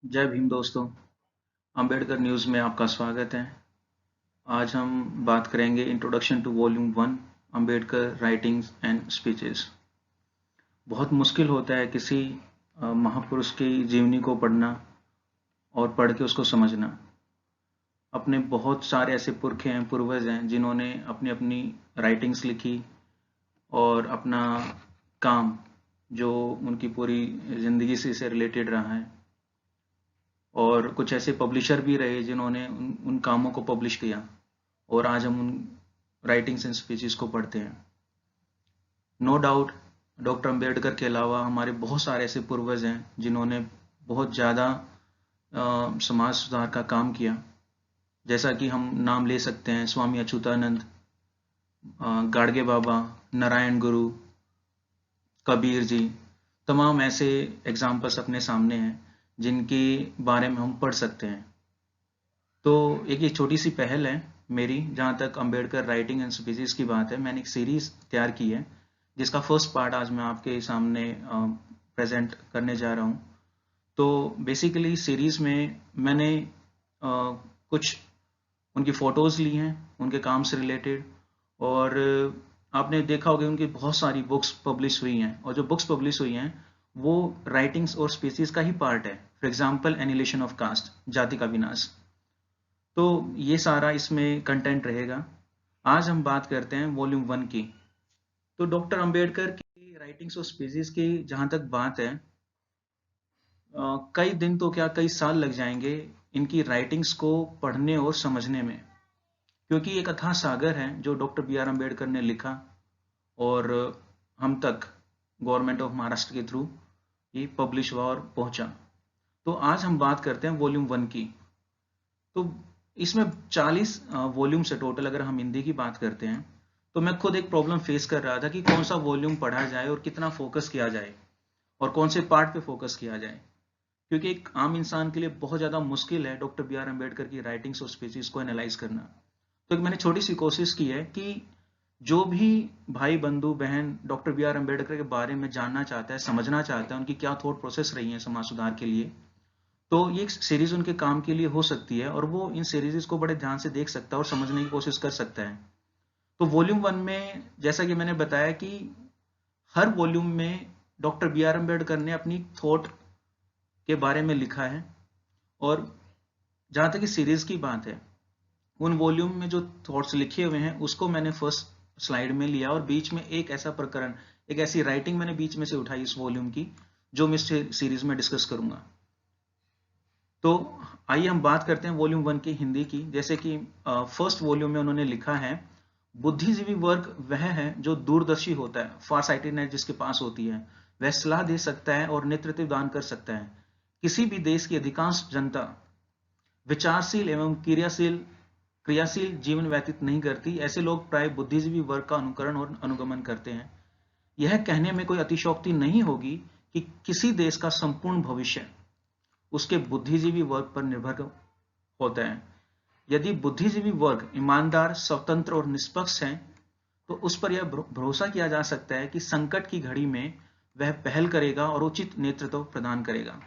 जय भीम दोस्तों। अंबेडकर न्यूज़ में आपका स्वागत है। आज हम बात करेंगे introduction to volume 1 Ambedkar writings and speeches. बहुत मुश्किल होता है किसी महापुरुष की जीवनी को पढ़ना और पढ़ के उसको समझना। अपने बहुत सारे ऐसे पुरखे हैं, पूर्वज हैं जिन्होंने अपनी अपनी राइटिंग्स लिखी और अपना काम जो उनकी पूरी ज़िंदगी से रिलेटेड रहा है, और कुछ ऐसे पब्लिशर भी रहे जिन्होंने उन कामों को पब्लिश किया और आज हम उन राइटिंग्स एंड स्पीचेस को पढ़ते हैं। नो डाउट डॉक्टर अंबेडकर के अलावा हमारे बहुत सारे ऐसे पूर्वज हैं जिन्होंने बहुत ज़्यादा समाज सुधार का काम किया। जैसा कि हम नाम ले सकते हैं स्वामी अच्युतानंद, गाडगे बाबा, नारायण गुरु, कबीर जी। तमाम ऐसे एग्जाम्पल्स अपने सामने हैं जिनके बारे में हम पढ़ सकते हैं। तो एक ये छोटी सी पहल है मेरी, जहाँ तक अंबेडकर राइटिंग एंड स्पीचेस की बात है। मैंने एक सीरीज तैयार की है जिसका फर्स्ट पार्ट आज मैं आपके सामने प्रेजेंट करने जा रहा हूँ। तो बेसिकली सीरीज में मैंने कुछ उनकी फ़ोटोज़ ली हैं उनके काम से रिलेटेड, और आपने देखा होगा उनकी बहुत सारी बुक्स पब्लिश हुई हैं, और जो बुक्स पब्लिश हुई हैं वो राइटिंग्स और स्पीचेस का ही पार्ट है। For example annihilation of caste, जाति का विनाश। तो ये सारा इसमें कंटेंट रहेगा। आज हम बात करते हैं वॉल्यूम 1 की। तो डॉक्टर अंबेडकर की राइटिंग्स और स्पीचेस की जहाँ तक बात है, कई दिन तो क्या कई साल लग जाएंगे इनकी राइटिंग्स को पढ़ने और समझने में, क्योंकि एक अथाह सागर है जो डॉक्टर बी आर अम्बेडकर ने लिखा और हम तक गवर्नमेंट ऑफ महाराष्ट्र के थ्रू ये पब्लिश हुआ और पहुंचा। तो आज हम बात करते हैं वॉल्यूम 1 की। तो इसमें 40 वॉल्यूम्स है टोटल। अगर हम हिंदी की बात करते हैं तो मैं खुद एक प्रॉब्लम फेस कर रहा था कि कौन सा वॉल्यूम पढ़ा जाए और कितना फोकस किया जाए और कौन से पार्ट पे फोकस किया जाए, क्योंकि एक आम इंसान के लिए बहुत ज़्यादा मुश्किल है डॉक्टर बी आर अम्बेडकर की राइटिंग्स और स्पीचेस को एनालाइज करना। तो एक मैंने छोटी सी कोशिश की है कि जो भी भाई बंधु बहन डॉक्टर बी आर अम्बेडकर के बारे में जानना चाहता है, समझना चाहता है उनकी क्या थॉट प्रोसेस रही है समाज सुधार के लिए, तो ये एक सीरीज उनके काम के लिए हो सकती है और वो इन सीरीज को बड़े ध्यान से देख सकता है और समझने की कोशिश कर सकता है। तो वॉल्यूम 1 में जैसा कि मैंने बताया कि हर वॉल्यूम में डॉक्टर बी आर अम्बेडकर ने अपनी थॉट के बारे में लिखा है, और जहाँ तक इस सीरीज की बात है उन वॉल्यूम में जो थॉट्स लिखे हुए हैं उसको मैंने फर्स्ट स्लाइड में लिया, और बीच में एक ऐसा प्रकरण, एक ऐसी राइटिंग मैंने बीच में से उठाई इस वॉल्यूम की जो मैं इस सीरीज में डिस्कस करूंगा। तो आइए हम बात करते हैं वॉल्यूम 1 की हिंदी की। जैसे कि फर्स्ट वॉल्यूम में उन्होंने लिखा है, बुद्धिजीवी वर्ग वह है जो दूरदर्शी होता है, फार साइटेडनेस जिसके पास होती है, वह सलाह दे सकता है और नेतृत्व दान कर सकता है। किसी भी देश की अधिकांश जनता विचारशील एवं क्रियाशील जीवन व्यतीत नहीं करती। ऐसे लोग प्राय बुद्धिजीवी वर्ग का अनुकरण और अनुगमन करते हैं। यह कहने में कोई अतिशयोक्ति नहीं होगी कि किसी देश का संपूर्ण भविष्य उसके बुद्धिजीवी वर्ग पर निर्भर होता है। यदि बुद्धिजीवी वर्ग ईमानदार, स्वतंत्र और निष्पक्ष है तो उस पर यह भरोसा किया जा सकता है कि संकट की घड़ी में वह पहल करेगा और उचित नेतृत्व प्रदान करेगा।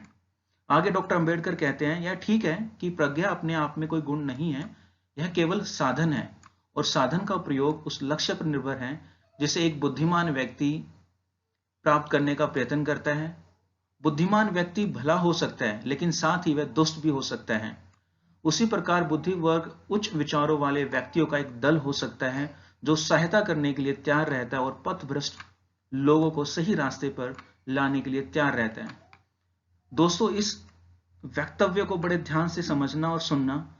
आगे डॉक्टर अंबेडकर कहते हैं, यह ठीक है कि प्रज्ञा अपने आप में कोई गुण नहीं है, यह केवल साधन है और साधन का प्रयोग उस लक्ष्य पर निर्भर है जिसे एक बुद्धिमान व्यक्ति प्राप्त करने का प्रयत्न करता है। बुद्धिमान व्यक्ति भला हो सकता है लेकिन साथ ही वह दुष्ट भी हो सकता है। उसी प्रकार बुद्धि वर्ग उच्च विचारों वाले व्यक्तियों का एक दल हो सकता है जो सहायता करने के लिए तैयार रहता है और पथभ्रष्ट लोगों को सही रास्ते पर लाने के लिए तैयार रहता है। दोस्तों, इस वक्तव्य को बड़े ध्यान से समझना और सुनना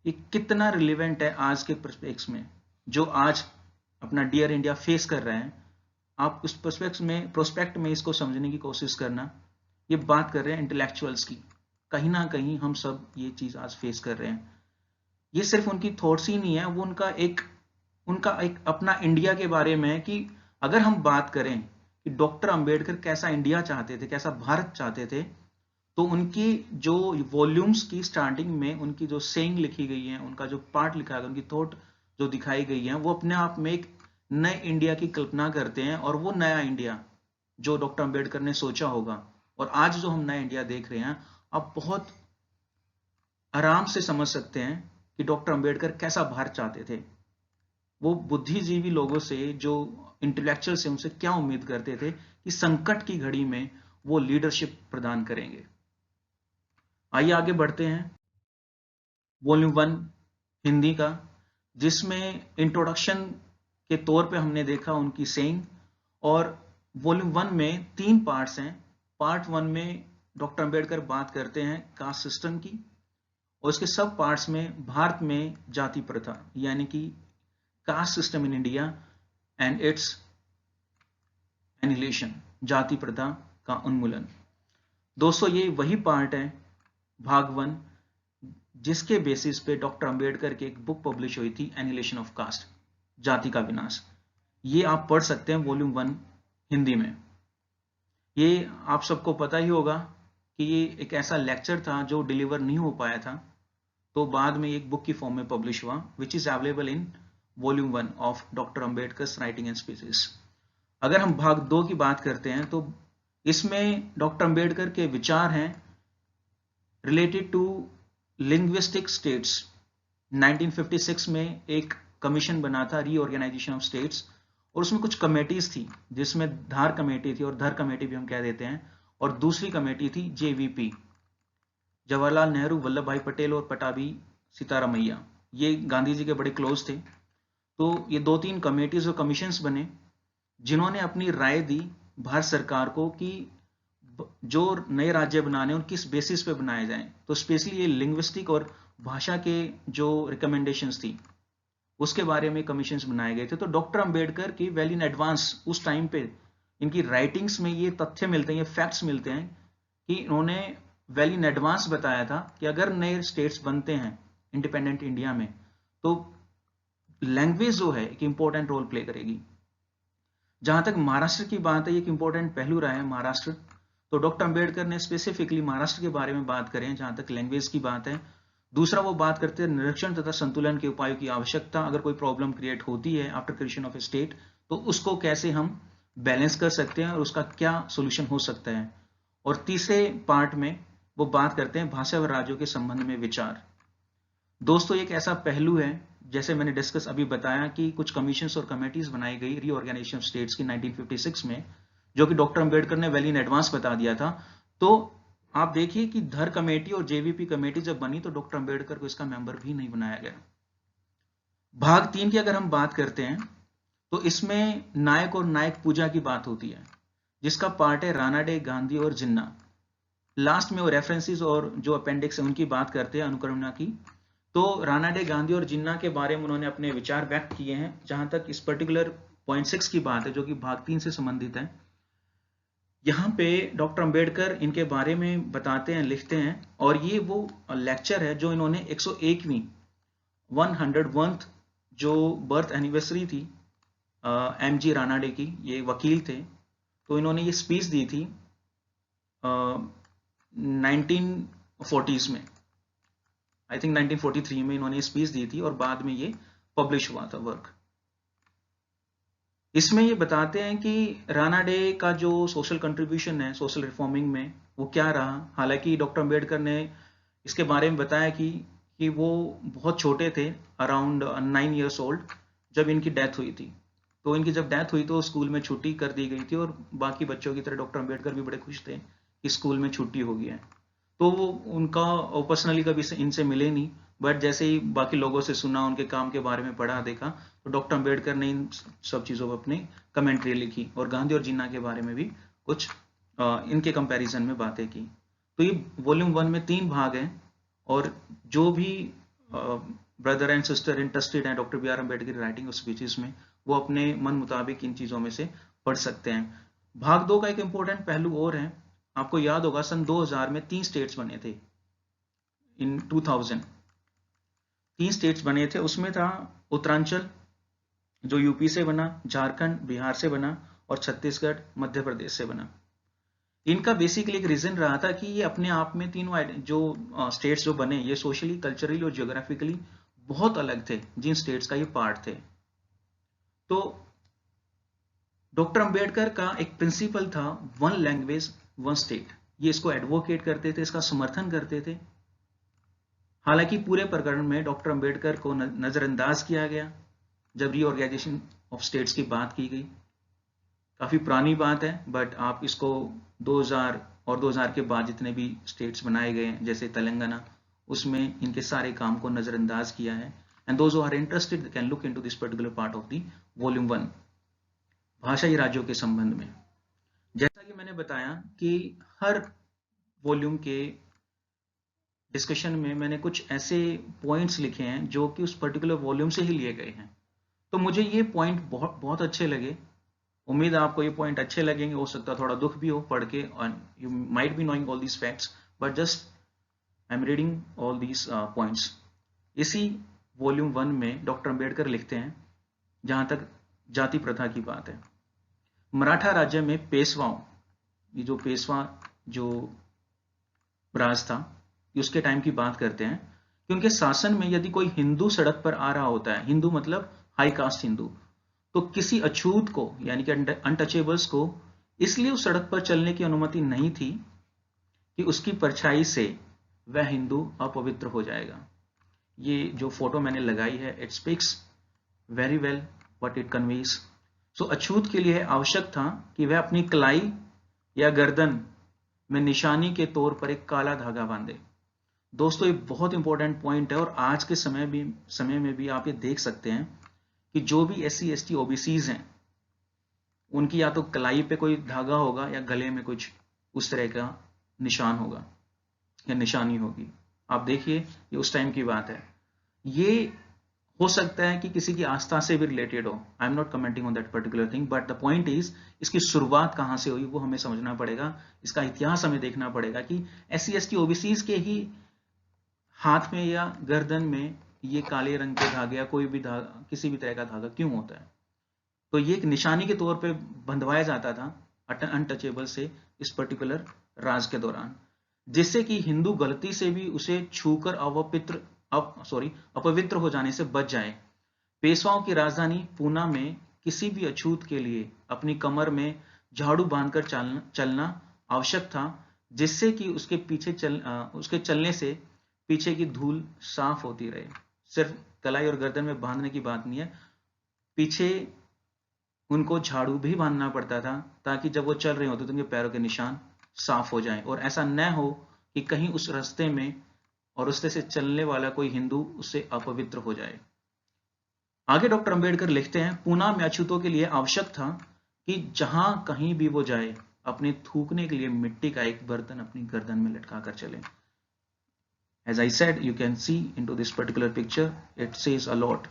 ये कितना रिलेवेंट है आज के पर्सपेक्स में, जो आज अपना डियर इंडिया फेस कर रहे हैं। आप उस प्रोस्पेक्ट में इसको समझने की कोशिश करना। ये बात कर रहे हैं इंटेलेक्चुअल्स की, कहीं ना कहीं हम सब ये चीज आज फेस कर रहे हैं। ये सिर्फ उनकी थॉट्स ही नहीं है, वो उनका एक अपना इंडिया के बारे में है कि अगर हम बात करें कि डॉक्टर अंबेडकर कैसा इंडिया चाहते थे, कैसा भारत चाहते थे, तो उनकी जो वॉल्यूम्स की स्टार्टिंग में उनकी जो सेइंग लिखी गई है, उनका जो पार्ट लिखा है, उनकी थॉट जो दिखाई गई है, वो अपने आप में एक नए इंडिया की कल्पना करते हैं। और वो नया इंडिया जो डॉक्टर अंबेडकर ने सोचा होगा और आज जो हम नया इंडिया देख रहे हैं, आप बहुत आराम से समझ सकते हैं कि डॉक्टर अंबेडकर कैसा भारत चाहते थे। वो बुद्धिजीवी लोगों से, जो इंटेलेक्चुअल से, उनसे क्या उम्मीद करते थे कि संकट की घड़ी में वो लीडरशिप प्रदान करेंगे। आइए आगे बढ़ते हैं। वॉल्यूम 1 हिंदी का, जिसमें इंट्रोडक्शन के तौर पे हमने देखा उनकी सेइंग, और वॉल्यूम 1 में 3 पार्ट्स हैं। पार्ट 1 में डॉक्टर अंबेडकर बात करते हैं कास्ट सिस्टम की, और उसके सब पार्ट्स में भारत में जाति प्रथा, यानी कि caste system in India and it's annihilation, जाति प्रथा का उन्मूलन। दोस्तों, ये वही पार्ट है, भाग 1, जिसके बेसिस पे डॉक्टर अंबेडकर की एक बुक पब्लिश हुई थी, एनिहिलेशन ऑफ कास्ट, जाति का विनाश। ये आप पढ़ सकते हैं वॉल्यूम 1 हिंदी में। ये आप सबको पता ही होगा कि ये एक ऐसा लेक्चर था जो डिलीवर नहीं हो पाया था, तो बाद में एक बुक की फॉर्म में पब्लिश हुआ, which is available in volume 1 of doctor Ambedkar's writing and speeches. अगर हम भाग 2 की बात करते हैं तो इसमें डॉक्टर अंबेडकर के विचार हैं रिलेटेड टू लिंग्विस्टिक स्टेट्स। 1956 में एक कमीशन बना था, रीऑर्गेनाइजेशन ऑफ स्टेट्स, और उसमें कुछ कमेटीज थी, जिसमें धार कमेटी थी, और धर कमेटी भी हम कह देते हैं, और दूसरी कमेटी थी जेवीपी, जवाहरलाल नेहरू, वल्लभ भाई पटेल और पटाभी सीतारामैया। ये गांधी जी के बड़े क्लोज थे। तो ये 2-3 कमेटीज और कमीशंस बने, जिन्होंने अपनी राय दी भारत सरकार को कि जो नए राज्य बनाने उन किस बेसिस पे बनाए जाएं। तो स्पेशली ये लिंग्विस्टिक और भाषा के जो रिकमेंडेशंस थी, उसके बारे में कमीशंस बनाए गए थे। तो डॉक्टर अंबेडकर की वेल इन एडवांस उस टाइम पे इनकी राइटिंग्स में ये तथ्य मिलते हैं, ये फैक्ट्स मिलते हैं कि इन्होंने वेल इन एडवांस बताया था कि अगर नए स्टेट्स बनते हैं इंडिपेंडेंट इंडिया में, तो लैंग्वेज जो है एक इंपॉर्टेंट रोल प्ले करेगी। जहां तक महाराष्ट्र की बात है, एक इंपॉर्टेंट पहलू रहा है महाराष्ट्र। तो डॉक्टर अंबेडकर ने स्पेसिफिकली महाराष्ट्र के बारे में बात करें जहां तक लैंग्वेज की बात है। दूसरा, वो बात करते हैं निरीक्षण तथा संतुलन के उपायों की आवश्यकता। अगर कोई प्रॉब्लम क्रिएट होती है after creation of A state, तो उसको कैसे हम बैलेंस कर सकते हैं और उसका क्या सोल्यूशन हो सकता है। और तीसरे पार्ट में वो बात करते हैं भाषा व राज्यों के संबंध में विचार। दोस्तों, एक ऐसा पहलू है, जैसे मैंने डिस्कस अभी बताया, कि कुछ कमीशंस और कमेटीज बनाई गई रीऑर्गेनाइजेशन ऑफ स्टेट्स की 1956 में, जो कि डॉक्टर अंबेडकर ने वेल इन एडवांस बता दिया था। तो आप देखिए कि धर कमेटी और जेवीपी कमेटी जब बनी तो डॉक्टर अंबेडकर को इसका मेंबर भी नहीं बनाया गया। भाग 3 की अगर हम बात करते हैं तो इसमें नायक और नायक पूजा की बात होती है, जिसका पार्ट है रानाडे, गांधी और जिन्ना। लास्ट में वो रेफरेंसेस और जो अपेंडिक्स है उनकी बात करते हैं, अनुक्रमणिका की। तो रानाडे, गांधी और जिन्ना के बारे में उन्होंने अपने विचार व्यक्त किए हैं। जहां तक इस पर्टिकुलर पॉइंट 6 की बात है, जो कि भाग 3 से संबंधित है, यहाँ पे डॉक्टर अंबेडकर इनके बारे में बताते हैं, लिखते हैं। और ये वो लेक्चर है जो इन्होंने 101वीं 101th जो बर्थ एनिवर्सरी थी एमजी रानाडे की, ये वकील थे, तो इन्होंने ये स्पीच दी थी 1940s में, आई थिंक 1943 में इन्होंने स्पीच दी थी, और बाद में ये पब्लिश हुआ था वर्क। इसमें ये बताते हैं कि रानाडे का जो सोशल कंट्रीब्यूशन है सोशल रिफॉर्मिंग में, वो क्या रहा। हालांकि डॉक्टर अंबेडकर ने इसके बारे में बताया कि वो बहुत छोटे थे, अराउंड 9 years old, जब इनकी डेथ हुई थी। तो इनकी जब डेथ हुई तो स्कूल में छुट्टी कर दी गई थी, और बाकी बच्चों की तरह डॉक्टर अंबेडकर भी बड़े खुश थे कि स्कूल में छुट्टी हो गई है। तो वो उनका पर्सनली कभी इनसे मिले नहीं, बट जैसे ही बाकी लोगों से सुना, उनके काम के बारे में पढ़ा, देखा, तो डॉक्टर अंबेडकर ने इन सब चीज़ों पर अपनी कमेंट्री लिखी, और गांधी और जिन्ना के बारे में भी कुछ इनके कंपैरिजन में बातें की। तो ये वॉल्यूम 1 में 3 भाग हैं, और जो भी ब्रदर एंड सिस्टर इंटरेस्टेड हैं डॉक्टर बी आर अम्बेडकर की राइटिंग और स्पीचेस में, वो अपने मन मुताबिक इन चीज़ों में से पढ़ सकते हैं। भाग 2 का एक इंपॉर्टेंट पहलू और है, आपको याद होगा सन 2000 में 3 स्टेट्स बने थे। इन 2000 3 स्टेट्स बने थे, उसमें था उत्तरांचल जो यूपी से बना, झारखंड बिहार से बना, और छत्तीसगढ़ मध्य प्रदेश से बना। इनका बेसिकली एक रीजन रहा था कि ये अपने आप में तीनों जो स्टेट्स जो बने, ये सोशली, कल्चरली और जियोग्राफिकली बहुत अलग थे जिन स्टेट्स का ये पार्ट थे। तो डॉक्टर अंबेडकर का एक प्रिंसिपल था, वन लैंग्वेज वन स्टेट। ये इसको एडवोकेट करते थे, इसका समर्थन करते थे। हालांकि पूरे प्रकरण में डॉक्टर अंबेडकर को नजरअंदाज किया गया जब रीऑर्गेनाइजेशन ऑफ स्टेट्स की बात की गई। काफी पुरानी बात है, बट आप इसको 2000 और 2000 के बाद जितने भी स्टेट्स बनाए गए हैं जैसे तेलंगाना, उसमें इनके सारे काम को नजरअंदाज किया है। And those who are interested can look into this particular part of the volume 1 भाषाई राज्यों के संबंध में। जैसा कि मैंने बताया कि हर वॉल्यूम के डिस्कशन में मैंने कुछ ऐसे पॉइंट्स लिखे हैं जो कि उस पर्टिकुलर वॉल्यूम से ही लिए गए हैं। तो मुझे ये पॉइंट बहुत बहुत अच्छे लगे। उम्मीद है आपको ये पॉइंट अच्छे लगेंगे। हो सकता है थोड़ा दुख भी हो पढ़ के, you might be knowing all these facts, but just I am reading all these points. इसी वॉल्यूम 1 में डॉक्टर अंबेडकर लिखते हैं, जहां तक जाति प्रथा की बात है, मराठा राज्य में पेशवाओं, ये जो पेशवा जो राज था, उसके टाइम की बात करते हैं कि उनके शासन में यदि कोई हिंदू सड़क पर आ रहा होता है, हिंदू मतलब हाई कास्ट हिंदू, तो किसी अछूत को यानी कि अनटचेबल्स को इसलिए उस सड़क पर चलने की अनुमति नहीं थी कि उसकी परछाई से वह हिंदू अपवित्र हो जाएगा। ये जो फोटो मैंने लगाई है, it speaks very well what it conveys. So अछूत के लिए आवश्यक था कि वह अपनी कलाई या गर्दन में निशानी के तौर पर एक काला धागा बांधे। दोस्तों ये बहुत इंपॉर्टेंट पॉइंट है, और आज के समय में भी आप ये देख सकते हैं कि जो भी SC ST OBCs हैं, उनकी या तो कलाई पे कोई धागा होगा या गले में कुछ उस तरह का निशान होगा या निशानी होगी। आप देखिए, ये उस टाइम की बात है। ये हो सकता है कि किसी की आस्था से भी रिलेटेड हो। I am not commenting on that particular thing, but the point is, इसकी शुरुआत कहां से हुई वो हमें समझना पड़ेगा। इसका इतिहास हमें देखना पड़ेगा कि SC ST OBCs के ही हाथ में या गर्दन में ये काले रंग के धागे या कोई भी धागा, किसी भी तरह का धागा क्यों होता है। तो ये एक निशानी के तौर पे बंधवाया जाता था अनटचेबल से इस पर्टिकुलर राज के दौरान, जिससे कि हिंदू गलती से भी उसे छूकर अपवित्र हो जाने से बच जाए। पेशवाओं की राजधानी पूना में किसी भी अछूत के लिए अपनी कमर में झाड़ू बांधकर चलना आवश्यक था, जिससे कि उसके चलने से पीछे की धूल साफ होती रहे। सिर्फ कलाई और गर्दन में बांधने की बात नहीं है, पीछे उनको झाड़ू भी बांधना पड़ता था ताकि जब वो चल रहे होते तो उनके पैरों के निशान साफ हो जाएं, और ऐसा न हो कि कहीं उस रास्ते में और रास्ते से चलने वाला कोई हिंदू उससे अपवित्र हो जाए। आगे डॉक्टर अंबेडकर लिखते हैं, पूना में अछूतों के लिए आवश्यक था कि जहां कहीं भी वो जाए, अपने थूकने के लिए मिट्टी का एक बर्तन अपनी गर्दन में लटका कर चले। As I said, you can see into this particular picture, it says a lot,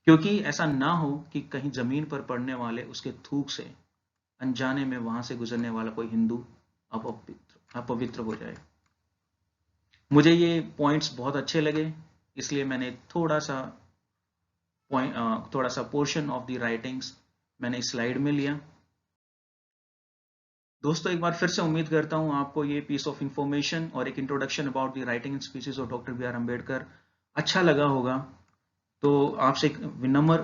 क्योंकि ऐसा ना हो कि कहीं जमीन पर पड़ने वाले उसके थूक से अनजाने में वहां से गुजरने वाला कोई हिंदू अपवित्र हो जाए। मुझे ये पॉइंट्स बहुत अच्छे लगे, इसलिए मैंने थोड़ा सा पोर्शन ऑफ द राइटिंग्स मैंने इस स्लाइड में लिया। दोस्तों एक बार फिर से उम्मीद करता हूं आपको ये पीस ऑफ इंफॉर्मेशन और एक introduction about the writing and speeches of doctor BR Ambedkar अच्छा लगा होगा। तो आपसे एक विनम्र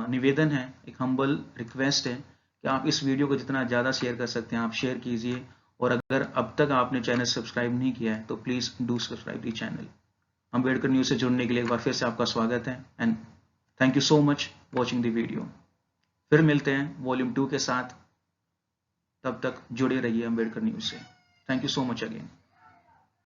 निवेदन है, एक हम्बल रिक्वेस्ट है कि आप इस वीडियो को जितना ज़्यादा शेयर कर सकते हैं आप शेयर कीजिए, और अगर अब तक आपने चैनल सब्सक्राइब नहीं किया है तो please do subscribe the channel. Ambedkar news से जुड़ने के लिए एक बार फिर से आपका स्वागत है, and thank you so much watching the video. फिर मिलते हैं वॉल्यूम 2 के साथ, तब तक जुड़े रहिए अम्बेडकर न्यूज़ से। Thank you so much again.